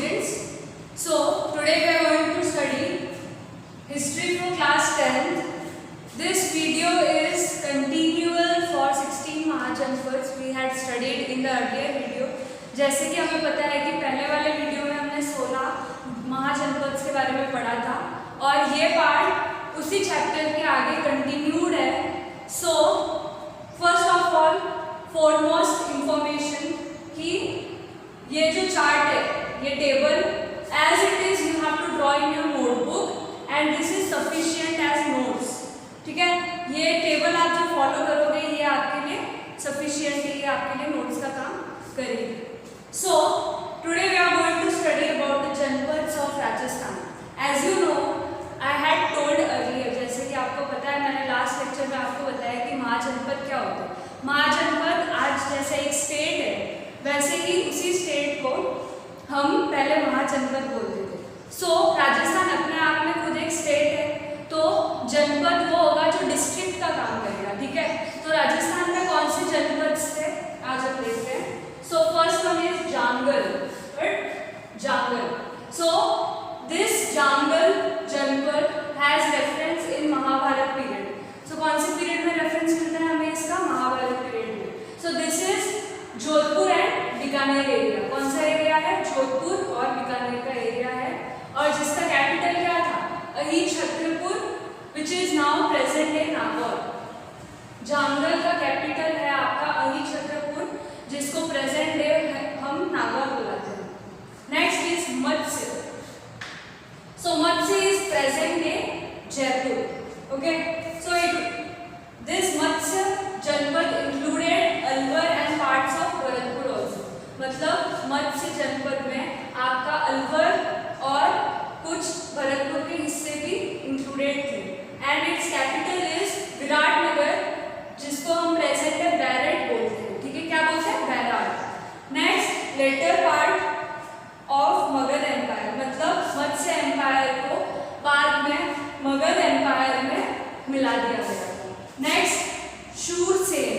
students. So today we are going to study history for class 10th. This video is continual for 16 Mahajanpads. We had studied in the earlier video. जैसे कि हमें पता है कि पहले वाले video में हमने 16 महाजनपद के बारे में पढ़ा था और ये पार्ट उसी चैप्टर के आगे कंटिन्यूड है. So first of all foremost information कि ये जो चार्ट है, ये table as it is you have to draw in your notebook and this is sufficient as notes. ठीक है, ये टेबल आप जो फॉलो करोगे ये आपके लिए सफिशिएंट, ये आपके लिए नोट्स का काम करेगी. So today we are going to study about the Janpads of Rajasthan. As you know, I had told earlier, जैसे कि आपको पता है, मैंने लास्ट लेक्चर में आपको बताया कि महाजनपद क्या होता है. महाजनपद आज जैसे एक स्टेट है, वैसे ही उसी स्टेट को हम पहले महाजनपद बोलते थे. सो राजस्थान अपने आप में खुद एक स्टेट है, तो जनपद वो होगा जो डिस्ट्रिक्ट का काम करेगा. ठीक है, तो राजस्थान में कौन से जनपद थे आज हम देखते हैं. So first one is Jangal, right? Jangal. So this Jangal Janpad has reference in Mahabharat period. So कौन से period में reference मिलता है हमें इसका? महाभारत period में. So this is Jodhpur and Bikaner area. कौन सा area है? जोधपुर और बीकानेर का area है और जिसका capital क्या था? Ahichhatrapur, which is now present day Nagaur. Jangal का capital है आपका अहिछत्रपुर, जिसको प्रेजेंट डे हम नागौर बुलाते हैं. Next is Matsya. So Matsya is present day Jaipur. Okay, so this Matsya janapada included Alwar and parts of Bharatpur also. मतलब मत्स्य जनपद में आपका अलवर और कुछ भरतपुर के हिस्से भी इंक्लूडेड थे. And it's capital is Viratnagar, जिसको हम प्रेजेंट डे बैरट बोलते हैं. ठीक है, क्या बोलते हैं? Bairat. Next, later part of Magadh empire, मतलब मत्स्य एम्पायर को बाद में मगध एम्पायर में मिला दिया गया. Next, Shurasena.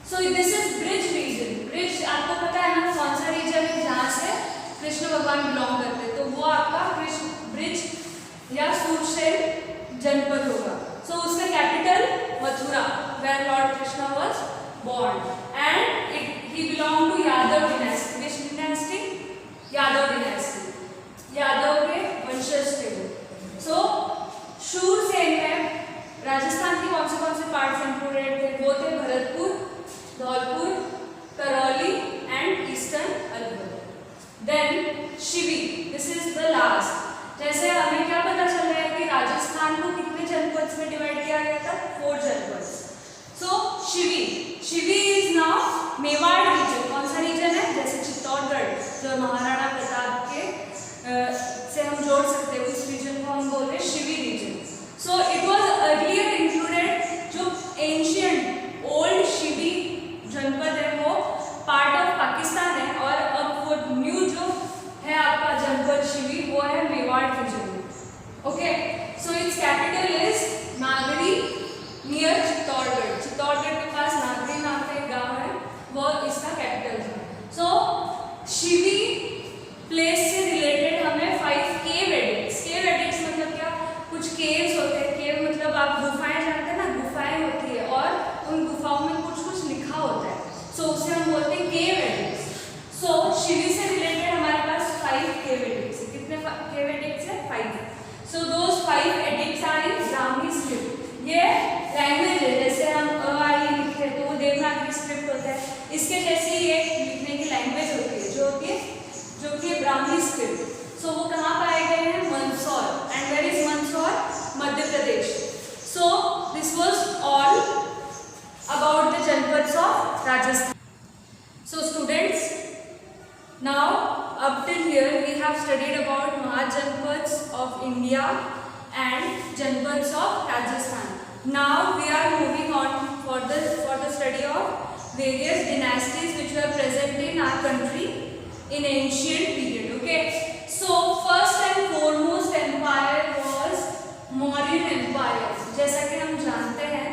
So this is Brij region. Brij आपको पता है ना कौन सा रीजन है जहाँ से कृष्ण भगवान बिलोंग करते हैं, तो वो आपका कृष्ण ब्रिज या शूरसेन जनपद होगा. सो उसका capital Mathura, where lord Krishna was born, and he belonged to Yadav dynasty. Which dynasty? Yadav dynasty. Yadav के वंशज थे वो. So शूरसेन में राजस्थान के कौन से पार्ट्स इंक्लूडेड थे? वो थे Bharatpur, Dholpur, Karauli and eastern Alwar. Then Shivi, this is the last. जैसे हमें क्या पता चल रहा है कि राजस्थान को कितने जनपद में डिवाइड किया गया था? 4 janapada. So Shivi is now Mewar region. कौन सा रीजन है? जैसे चित्तौड़गढ़ जो महाराणा प्रताप के से हम जोड़ सकते हैं, उस रीजन को हम बोल रहे हैं Shivi region. So it was earlier included, जो एंशियंट ओल्ड शिवी जनपद है वो पार्ट ऑफ पाकिस्तान है, और अब वो न्यू जो है आपका जनपद शिवी वो है Mewar region. Okay, so its capital is Nagari near Chittorgarh. Chittorgarh के पास नागरी नाम का एक गांव है, वो इसका कैपिटल है. सो शिवी प्लेस से रिलेटेड हमें 5 केव एडिक्ट्स. केव एडिक्ट्स मतलब क्या? कुछ केव्स होते हैं. केव मतलब आप गुफाएं जानते हैं ना, गुफाएं होती है और उन गुफाओं में कुछ लिखा होता है. सो उसे हम बोलते हैं केव एडिक्ट्स. सो शिवी से रिलेटेड हमारे पास 5 केव एडिक्ट्स है. कितने केव एडिक्ट्स है? 5. So those 5 edicts are in Brahmi script. ये लैंग्वेज है, जैसे हम आई लिखते हैं तो वो देवनागरी स्क्रिप्ट होता है. इसके जैसी एक लिखने की लैंग्वेज होती है जो कि ब्राह्मी स्क्रिप्ट. सो वो कहाँ पाए गए हैं? Mandsaur. And where is Mandsaur? Madhya Pradesh. So this was all about the janapadas of Rajasthan. So students, now up till here we have studied about Mahajanpads of India and Janpads of Rajasthan. Now we are moving on for the study of various dynasties which were present in our country in ancient period. Okay, so first and foremost empire was Mauryan Empire. जैसा कि हम जानते हैं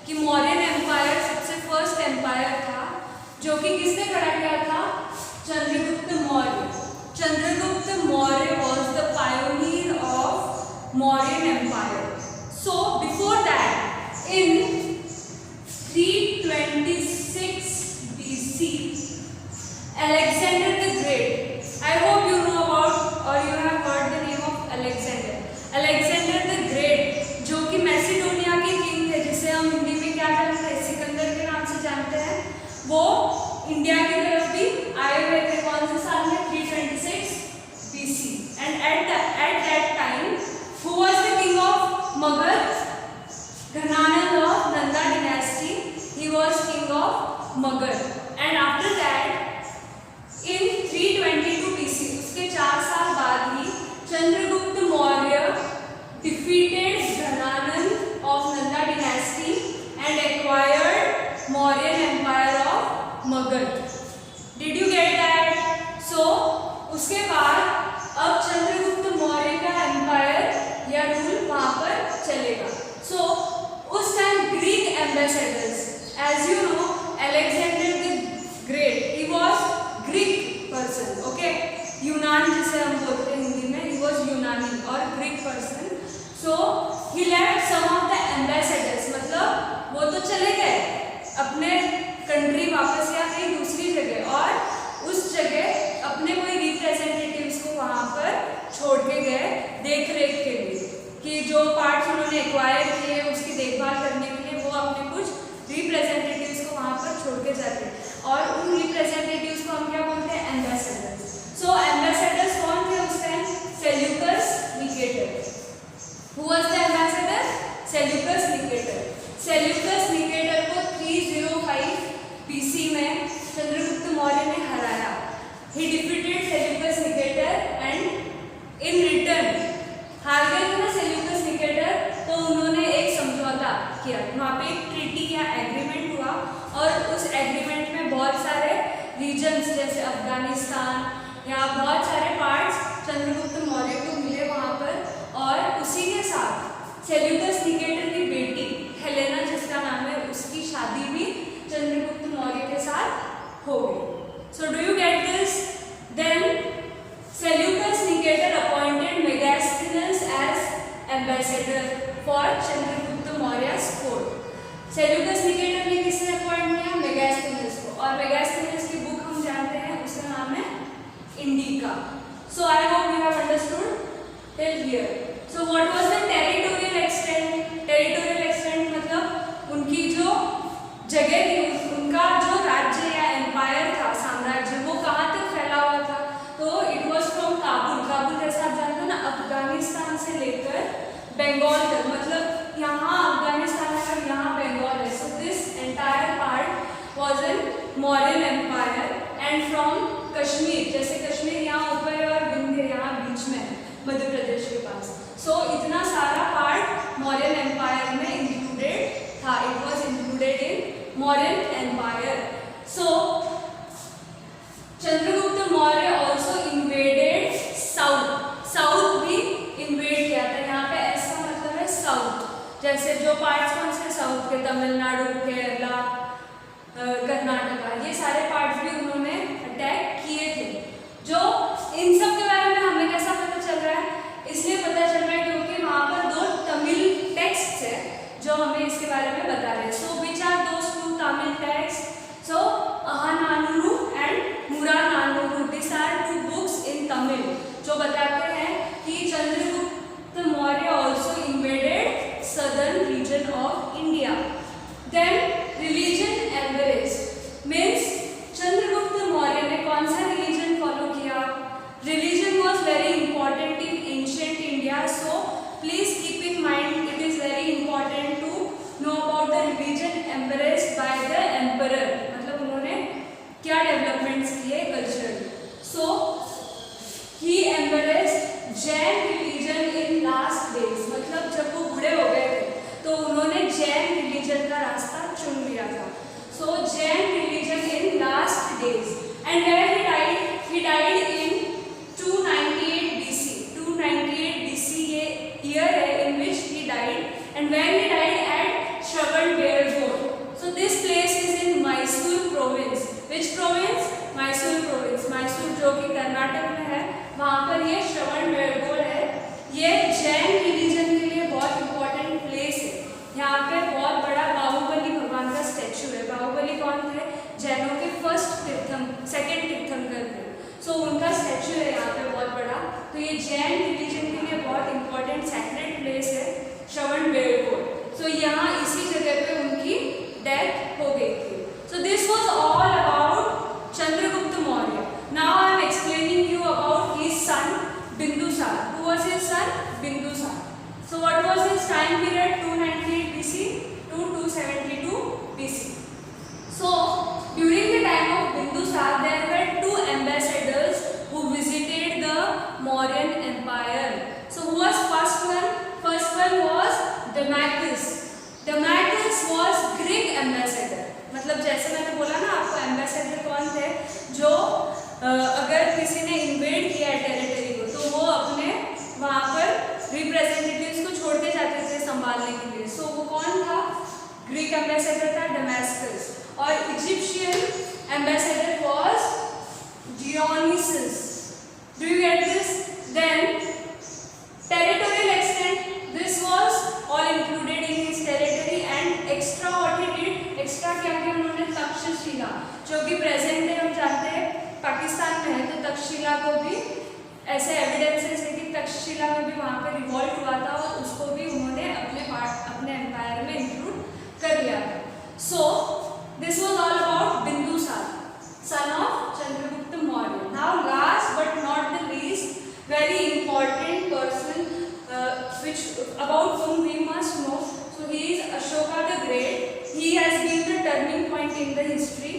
कि Mauryan Empire सबसे first empire था जो कि किसने खड़ा किया था? Chandragupta Maurya. Chandragupta Alexander the great जो कि मैसिडोनिया के किंग थे, जिसे हम हिंदी में क्या जानते हैं, सिकंदर के नाम से जानते हैं, वो इंडिया की तरफ भी आए हुए थे। कौन से साल में? 326 BC। And at that time who was the king of Magadh? Ghanananda of Nanda dynasty, he was king of Magadh. And after that in 322 BC, उसके 4 साल बाद ही Chandragupta Maurya defeated Ghananand of Nanda dynasty and acquired Mauryan empire of Magad. Did you get that? So उसके बाद अब चंद्रगुप्त मौर्य का empire या rule वहाँ पर चलेगा। So उस time Greek ambassadors, as you know, Alexander the Great, he was Greek person, okay? यूनान जिसे हम बोलते हैं हिंदी में, he was यूनानी और Greek person. So he left some of the ambassadors, मतलब वो तो चले गए अपने कंट्री वापस या कहीं दूसरी जगह, और उस जगह अपने कोई रिप्रेजेंटेटिव्स को वहाँ पर छोड़ के गए देख रेख के लिए, कि जो पार्ट्स उन्होंने एक्वायर किए उसकी देखभाल करने के लिए वो अपने कुछ रिप्रेजेंटेटिव्स को वहाँ पर छोड़ के जाते हैं, और उन रिप्रेजेंटेटिव्स को हम क्या बोलते हैं? एम्बेसडर्स। सो एम्बेसडर्स कौन थे उस time? Seleucus Nicator. Who was the ambassador? Seleucus Nicator. Seleucus Nicator को 305 BC में चंद्रगुप्त मौर्य ने हराया। He defeated Seleucus Nicator and in return, हार गए थे ना Seleucus Nicator, तो उन्होंने एक समझौता किया। वहाँ पे एक ट्रीटी या एग्रीमेंट हुआ, और उस एग्रीमेंट में बहुत सारे रीजन्स जैसे अफगानिस्तान या बहुत सारे पार्ट्स चंद्रगुप्त मौर्य को मिले वहाँ पर, और उसी के साथ सेल्यूकस निकेटर की बेटी हेलेना जिसका नाम है, उसकी शादी भी चंद्रगुप्त मौर्य के साथ हो गई। So do you get this? Then Seleucus Nicator appointed Megasthenes as ambassador for Chandragupta Maurya's court। Seleucus Nicator ने किसे अपॉइंट किया? मेगास्थनीस को, और मेगास्थनीस की बुक हम जानते हैं, उसका नाम है indica. So I hope you have understood till here. So what was the territorial extent? Territorial extent मतलब उनकी जो जगह थी, उनका जो राज्य या एम्पायर था, साम्राज्य, वो कहाँ तक फैला हुआ था? तो it was from Kabul. Kabul जैसे आप जानते हो ना, अफगानिस्तान से लेकर बंगाल तक, मतलब यहाँ अफगानिस्तान है और यहाँ बंगाल है। So this entire part was in Mauryan Empire, and from Kashmir, जैसे कश्मीर यहाँ ऊपर है और विंध्य यहाँ बीच में है मध्य प्रदेश के पास। सो इतना सारा पार्ट मौर्यन एम्पायर में इंक्लूडेड था। It was included in Mauryan empire. So Chandragupta Maurya also invaded south. South भी इन्वेड किया था। यहाँ पे एस का मतलब है साउथ। जैसे जो पार्ट्स कौन से साउथ के, तमिलनाडु, केरला, कर्नाटका, ये सारे पार्ट्स भी उन्होंने अटैक किए थे। जो इन सब के बारे में हमें कैसा पता चल रहा है? इसलिए पता चल रहा है क्योंकि वहाँ पर 2 तमिल टेक्स्ट है जो हमें इसके बारे में बता रहे हैं। So which are those 2 Tamil text? So Ahananuru and Murananuru, this are 2 books in Tamil जो बताते हैं कि Chandragupta Maurya also invaded southern region of India. Then religion embraced means Chandragupta Maurya ने कौन सा रिलीजन फॉलो किया? Religion was very important in ancient India, so please keep in mind it is very important to know about the religion embraced by the emperor. मतलब उन्होंने क्या developments किए cultural. So he embraced Jain religion in last days, मतलब जब वो बूढ़े हो गए थे तो उन्होंने जैन रिलीजन का रास्ता चुन लिया था। So Jain religion in last days, and where he died? He died in 298 BC. 298 BC ये year है in which he died, and when he died at Shravanbelagore. So this place is in Mysore province. Which province? Mysore province. Mysore जो कि कर्नाटक में है, वहाँ पर ये श्रवणबेलगोला है। ये जैन रिलीजन के लिए बहुत इंपॉर्टेंट प्लेस है। यहाँ पे बहुत बड़ा बाहुबली भगवान का स्टैचू है। बाहुबली कौन थे? जैनों के सेकंड तीर्थंकर थे। सो उनका स्टैचू है यहाँ पे बहुत बड़ा। तो ये जैन रिलीजन के लिए बहुत important Bindusar. So what was his time period? 298 BC to 272 BC. So during the time of Bindusar, there were two ambassadors who visited the Mauryan Empire. So who was first one? First one was Demachus. Demachus was Greek ambassador. मतलब जैसे मैंने बोला ना आपको, ambassador कौन थे? जो अगर किसी ने इन्वेड किया है टेरिटरी को तो वो अपने वहाँ पर रिप्रेजेंटेटिव्स को छोड़ के जाते थे संभालने के लिए. सो वो कौन था? ग्रीक एम्बेसडर था डेमास्कस. और Egyptian ambassador was Dionysius. Do you get this? Then territorial extent, this was all included in his territory. And extra what he did, extra क्या किया उन्होंने? तक्षशिला, जो कि प्रेजेंट डे हम जानते हैं पाकिस्तान में है, तो तक्षशिला को भी ऐसे एविडेंसेस है कि तक्षशिला में भी वहाँ पे रिवॉल्ट हुआ था और उसको भी उन्होंने अपने एम्पायर में इंक्लूड कर लिया था. So this was all about Bindusara, son of Chandragupta Maurya. Now last but not the least, very important person which about whom we must know. So he is Ashoka the Great. He has been the turning point in the history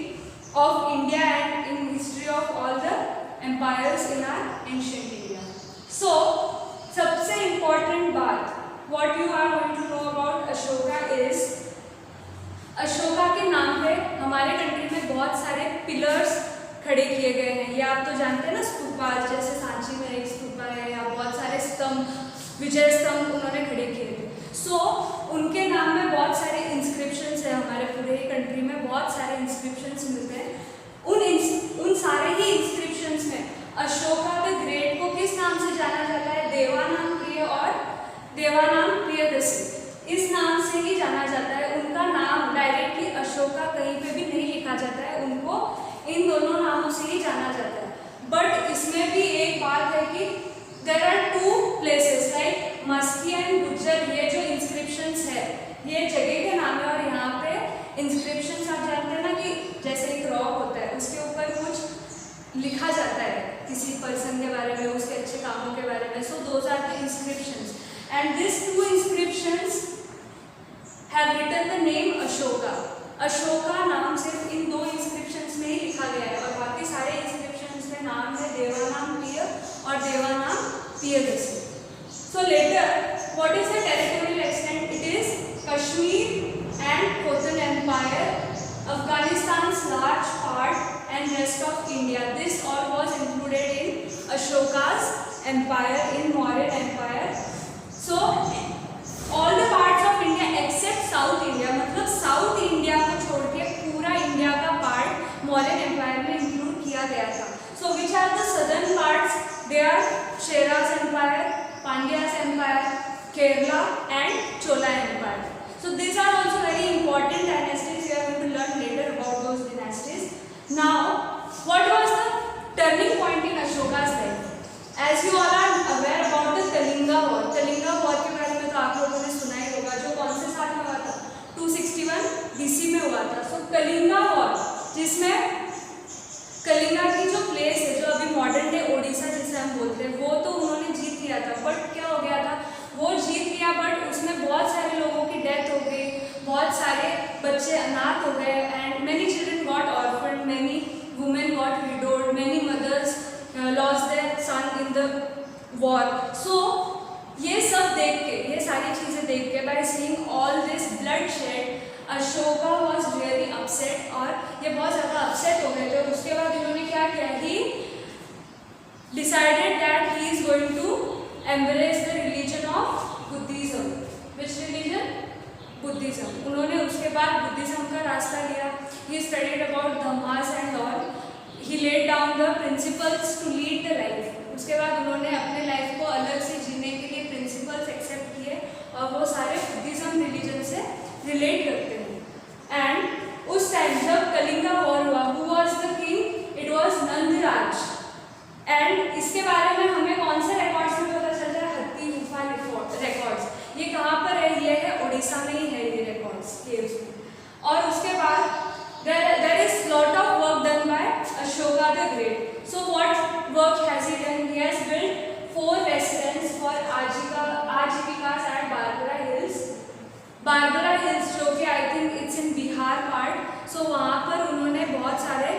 of India and in history of all the empires in our ancient India. So सबसे important बात what you are going to know about Ashoka is, Ashoka के नाम पे हमारे country में बहुत सारे pillars खड़े किए गए हैं. ये आप तो जानते हैं ना, स्तूपा, जैसे सांची में एक स्तूपा है, या बहुत सारे स्तंभ, विजय स्तंभ उन्होंने खड़े किए थे. सो उनके नाम में बहुत सारे इंस्क्रिप्शंस है. हमारे पूरे कंट्री में बहुत सारे इंस्क्रिप्शंस मिलते हैं. उन सारे ही इंस्क्रिप्शंस में अशोका द ग्रेट को किस नाम से जाना जाता है? देवानाम प्रिय और देवानाम प्रियदर्शी, इस नाम से ही जाना जाता है. उनका नाम डायरेक्टली अशोका कहीं पे भी नहीं लिखा जाता है, उनको इन दोनों नामों से ही जाना जाता है. बट इसमें भी एक बात है कि there are two places like Maski and Gujjar. ये जो इंस्क्रिप्शंस है ये जगह के नाम है, और यहाँ पे इंस्क्रिप्शंस आप जानते हैं ना कि जैसे एक रॉक होता है उसके ऊपर कुछ लिखा जाता है किसी पर्सन के बारे में, उसके अच्छे कामों के बारे में. So those are the inscriptions and this two inscriptions have written the name Ashoka. Ashoka नाम सिर्फ इन दो इंस्क्रिप्शंस में ही लिखा गया है, और बाकी सारे इंस्क्रिप्शंस में नाम है देवानाम प्रिय और Devanam Priyadarshi. So later what is the territorial extent? It is Kashmir and Khotan empire, Afghanistan's large part and rest of India. This all was included in Ashoka's empire, in Mauryan Empire. So all the parts of India except South India, मतलब South India को छोड़ के पूरा India का part Mauryan Empire में include किया गया था. So which are the southern parts? They are Chera's Empire, Pandya's Empire, Kerala and Chola Empire. So these are also very important dynasties. We are going to learn later about those dynasties. Now, what was the turning point in Ashoka's life? As you all are aware about the Kalinga War. Kalinga War के बारे में तो आप लोगों ने सुना ही होगा, जो कौन से साल में हुआ था? 261 BC में हुआ था. So कलिंगा वॉर, जिसमें कलिंगा की जो प्लेस है, जो अभी मॉडर्न डे ओडिशा जिसे हम बोलते हैं, वो तो उन्होंने जीत लिया था. बट क्या हो गया था? वो जीत लिया बट उसमें बहुत सारे लोगों की डेथ हो गई, बहुत सारे बच्चे अनाथ हो गए, and many children got orphaned, many women got widowed, many mothers lost their son in the war. So ये सब देख के, ये सारी चीज़ें देख के, by seeing all this bloodshed, Ashoka was really upset, और ये बहुत ज़्यादा अपसेट हो गए थे. और उसके बाद इन्होंने क्या किया? He decided that he is going to embrace the religion of Buddhism. Which religion? Buddhism. उन्होंने उसके बाद बुद्धिज्म का रास्ता लिया. He studied about Dhammas and all. He laid down the principles to lead the life. उसके बाद उन्होंने अपने लाइफ को अलग से जीने के लिए प्रिंसिपल्स एक्सेप्ट किए, और वो सारे बुद्धिज्म रिलीजन से रिलेट करते हैं. एंड उस टाइम जब कलिंगा वॉर हुआ, who was the king? It was Nandraj. And इसके बारे में हमें कौन से रिकॉर्ड्स में पता चल रहा है? हत्ती गुफा रिकॉर्ड्स. ये कहाँ पर है? ये है उड़ीसा में ही है ये रिकॉर्ड्स, केव्स में. और उसके बाद there is lot of work done by Ashoka the Great. So what work has he done? He has built 4 residents for Ajika Barabar Hills जो कि I think it's in Bihar part, so वहाँ पर उन्होंने बहुत सारे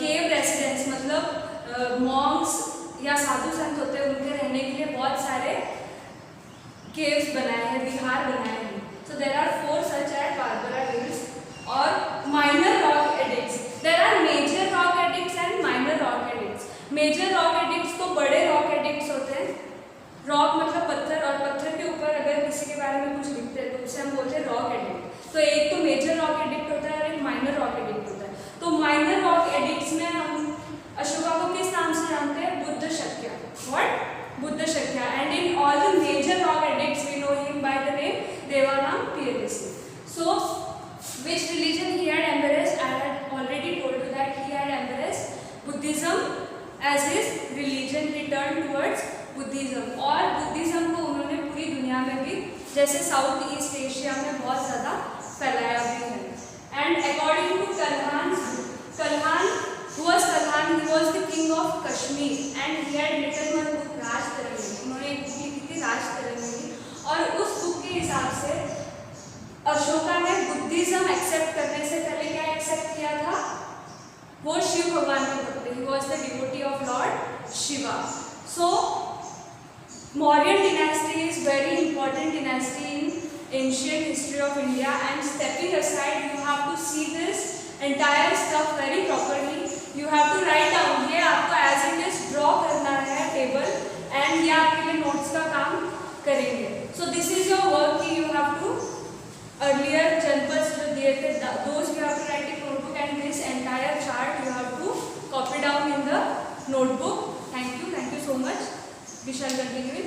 केव रेसिडेंट्स, मतलब मॉन्क्स या साधु संत होते हैं उनके रहने के लिए बहुत सारे केव्स बनाए हैं, विहार बनाए हैं. So there are 4 such at Barabar Hills. और minor rock edicts, there are major rock edicts and minor rock edicts. Major rock edicts तो बड़े रॉक एडिक्ट्स होते हैं. रॉक मतलब पत्थर, और पत्थर के ऊपर अगर किसी के बारे में कुछ लिखते हैं तो उसे हम बोलते हैं रॉक एडिक्ट. तो एक तो मेजर रॉक एडिक्ट होता है और एक माइनर रॉक एडिक्ट होता है. तो माइनर रॉक एडिक्ट्स में हम अशोका को किस नाम से जानते हैं? Buddha Shakya. What? Buddha Shakya. And in all the major rock edicts we know him by the name Devanam PLC. So which religion he had embraced? I had already told you that he had embraced Buddhism as his religion. He turned towards Buddhism. और Buddhism को उन्होंने पूरी दुनिया में भी, जैसे south east Asia में बहुत ज़्यादा फैलाया भी है. And according to Kalhan, who was Kalhan? He was the king of Kashmir and he had written one book, राज तरंगिणी. उन्होंने एक बुक लिखी थी राज तरंगिणी, और उस बुक के हिसाब से अशोका ने बुद्धिज्म एक्सेप्ट करने से पहले क्या एक्सेप्ट किया था? वो शिव भगवान के भक्त थे. He was the devotee of Lord Shiva. So Mauryan dynasty is very important dynasty in ancient history of India. And stepping aside, you have to see this entire stuff very properly. You have to write down. ये आपको as it is draw करना है table, and ये आपके लिए notes का काम करेंगे. So this is your work कि you have to earlier जनपद जो दिए थे, those you have to write in notebook, and this entire chart you have to copy down in the notebook. Thank you so much. We shall continue with